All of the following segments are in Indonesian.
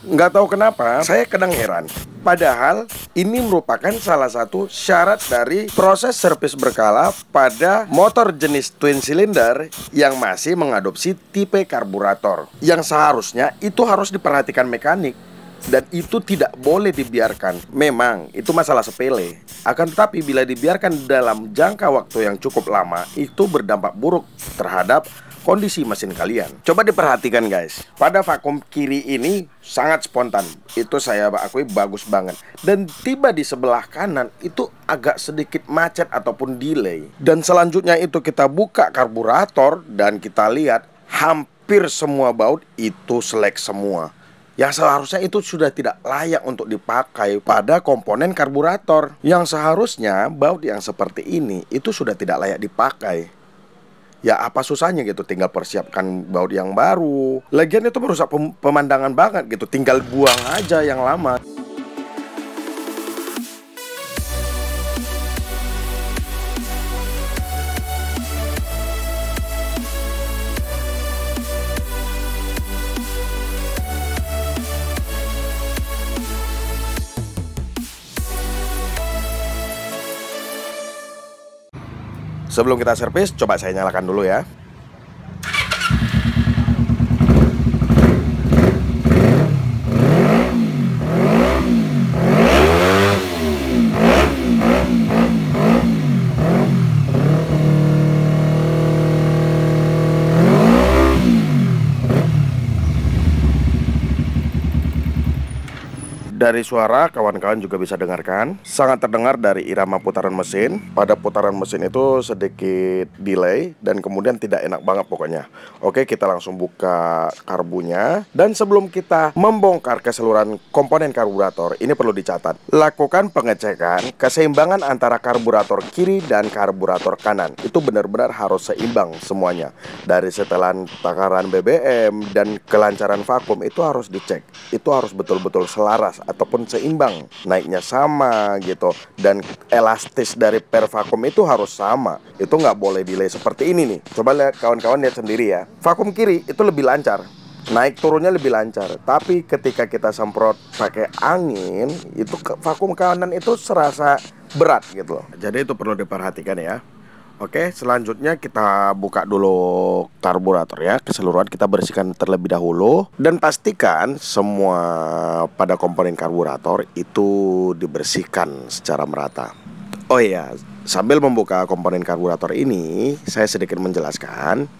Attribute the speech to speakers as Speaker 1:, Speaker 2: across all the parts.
Speaker 1: Nggak tahu kenapa, saya kadang heran. Padahal ini merupakan salah satu syarat dari proses servis berkala pada motor jenis twin cylinder yang masih mengadopsi tipe karburator. Yang seharusnya itu harus diperhatikan mekanik. Dan itu tidak boleh dibiarkan. Memang itu masalah sepele. Akan tetapi bila dibiarkan dalam jangka waktu yang cukup lama, itu berdampak buruk terhadap kondisi mesin kalian. Coba diperhatikan guys. Pada vakum kiri ini sangat spontan. Itu saya akui bagus banget. Dan tiba di sebelah kanan itu agak sedikit macet ataupun delay. Dan selanjutnya itu kita buka karburator dan kita lihat hampir semua baut itu selek semua. Yang seharusnya itu sudah tidak layak untuk dipakai pada komponen karburator. Yang seharusnya baut yang seperti ini itu sudah tidak layak dipakai. Ya apa susahnya gitu, tinggal persiapkan baut yang baru. Lagian itu merusak pemandangan banget gitu, tinggal buang aja yang lama. Sebelum kita servis, coba saya nyalakan dulu ya. Dari suara kawan-kawan juga bisa dengarkan, sangat terdengar dari irama putaran mesin. Pada putaran mesin itu sedikit delay dan kemudian tidak enak banget pokoknya. Oke, kita langsung buka karbunya. Dan sebelum kita membongkar keseluruhan komponen karburator, ini perlu dicatat. Lakukan pengecekan keseimbangan antara karburator kiri dan karburator kanan. Itu benar-benar harus seimbang semuanya. Dari setelan takaran BBM dan kelancaran vakum itu harus dicek. Itu harus betul-betul selaras ataupun seimbang, naiknya sama gitu, dan elastis dari per vakum itu harus sama. Itu nggak boleh delay seperti ini nih. Coba lihat kawan-kawan, lihat sendiri ya. Vakum kiri itu lebih lancar, naik turunnya lebih lancar. Tapi ketika kita semprot pakai angin, itu vakum kanan itu serasa berat gitu loh. Jadi itu perlu diperhatikan ya. Oke, selanjutnya kita buka dulu karburator ya. Keseluruhan kita bersihkan terlebih dahulu. Dan pastikan semua pada komponen karburator itu dibersihkan secara merata. Oh iya, sambil membuka komponen karburator ini, saya sedikit menjelaskan.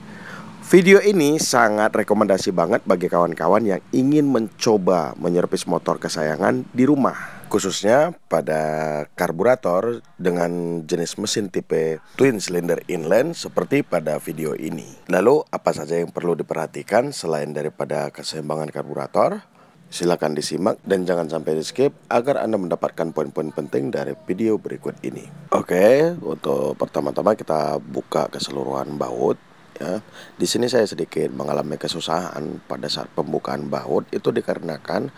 Speaker 1: Video ini sangat rekomendasi banget bagi kawan-kawan yang ingin mencoba menyervis motor kesayangan di rumah, khususnya pada karburator dengan jenis mesin tipe twin cylinder inline seperti pada video ini. Lalu apa saja yang perlu diperhatikan selain daripada keseimbangan karburator? Silakan disimak dan jangan sampai di skip agar Anda mendapatkan poin-poin penting dari video berikut ini. Oke, untuk pertama-tama kita buka keseluruhan baut. Ya, di sini saya sedikit mengalami kesusahan pada saat pembukaan baut itu dikarenakan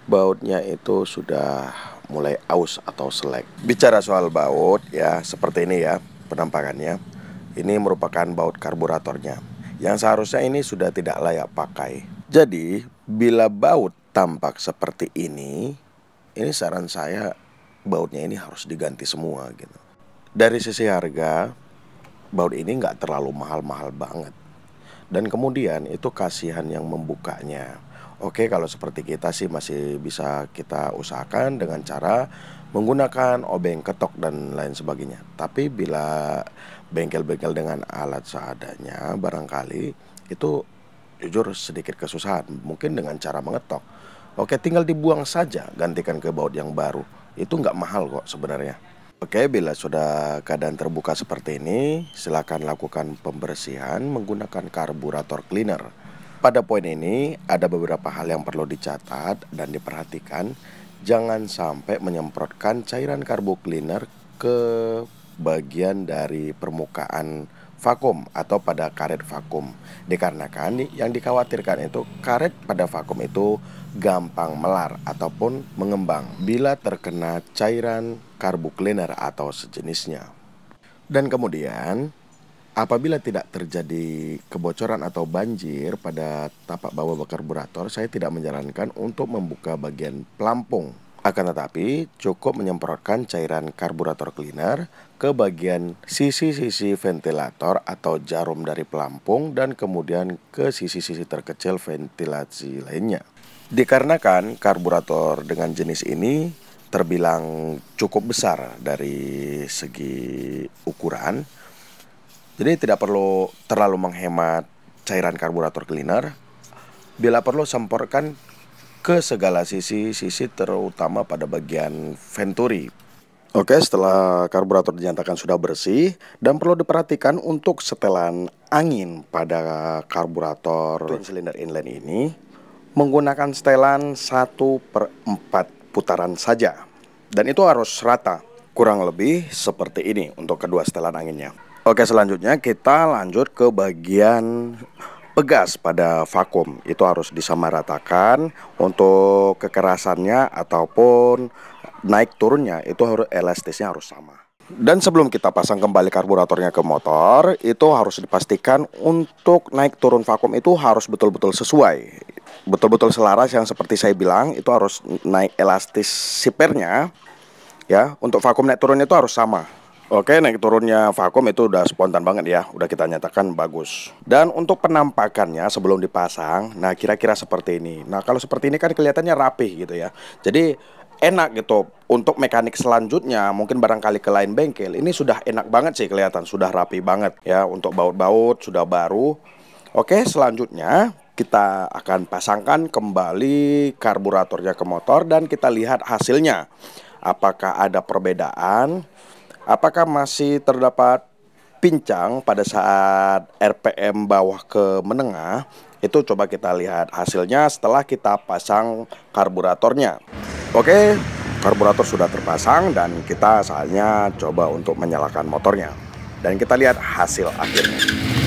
Speaker 1: bautnya itu sudah mulai aus atau selek. Bicara soal baut ya, seperti ini ya penampakannya. Ini merupakan baut karburatornya yang seharusnya ini sudah tidak layak pakai. Jadi bila baut tampak seperti ini saran saya bautnya ini harus diganti semua gitu. Dari sisi harga, baut ini nggak terlalu mahal-mahal banget. Dan kemudian itu kasihan yang membukanya. Oke, kalau seperti kita sih masih bisa kita usahakan dengan cara menggunakan obeng ketok dan lain sebagainya. Tapi bila bengkel-bengkel dengan alat seadanya, barangkali itu jujur sedikit kesusahan. Mungkin dengan cara mengetok. Oke, tinggal dibuang saja, gantikan ke baut yang baru. Itu nggak mahal kok sebenarnya. Oke, bila sudah keadaan terbuka seperti ini, silakan lakukan pembersihan menggunakan karburator cleaner. Pada poin ini, ada beberapa hal yang perlu dicatat dan diperhatikan. Jangan sampai menyemprotkan cairan karbu cleaner ke bagian dari permukaan vakum atau pada karet vakum. Dikarenakan yang dikhawatirkan itu karet pada vakum itu gampang melar ataupun mengembang bila terkena cairan karbu cleaner atau sejenisnya. Dan kemudian Apabila tidak terjadi kebocoran atau banjir pada tapak bawah karburator, saya tidak menyarankan untuk membuka bagian pelampung. Akan tetapi, cukup menyemprotkan cairan karburator cleaner ke bagian sisi-sisi ventilator atau jarum dari pelampung dan kemudian ke sisi-sisi terkecil ventilasi lainnya. Dikarenakan karburator dengan jenis ini terbilang cukup besar dari segi ukuran, jadi tidak perlu terlalu menghemat cairan karburator cleaner. Bila perlu, semprotkan ke segala sisi-sisi, terutama pada bagian venturi. Oke, setelah karburator dinyatakan sudah bersih, dan perlu diperhatikan untuk setelan angin pada karburator twin cylinder inline ini menggunakan setelan 1/4 putaran saja, dan itu harus rata, kurang lebih seperti ini untuk kedua setelan anginnya. Oke, selanjutnya kita lanjut ke bagian pegas pada vakum. Itu harus disamaratakan untuk kekerasannya ataupun naik turunnya, itu harus elastisnya harus sama. Dan sebelum kita pasang kembali karburatornya ke motor, itu harus dipastikan untuk naik turun vakum itu harus betul-betul sesuai, betul-betul selaras. Yang seperti saya bilang, itu harus naik elastis sipernya ya. Untuk vakum naik turun itu harus sama. Oke, naik turunnya vakum itu udah spontan banget ya, udah kita nyatakan bagus. Dan untuk penampakannya sebelum dipasang, nah kira-kira seperti ini. Nah kalau seperti ini kan kelihatannya rapih gitu ya. Jadi enak gitu. Untuk mekanik selanjutnya, mungkin barangkali ke lain bengkel, ini sudah enak banget sih kelihatan, sudah rapi banget ya. Untuk baut-baut sudah baru. Oke, selanjutnya kita akan pasangkan kembali karburatornya ke motor dan kita lihat hasilnya. Apakah ada perbedaan? Apakah masih terdapat pincang pada saat RPM bawah ke menengah? Itu coba kita lihat hasilnya setelah kita pasang karburatornya. Oke, karburator sudah terpasang dan kita saatnya coba untuk menyalakan motornya. Dan kita lihat hasil akhirnya.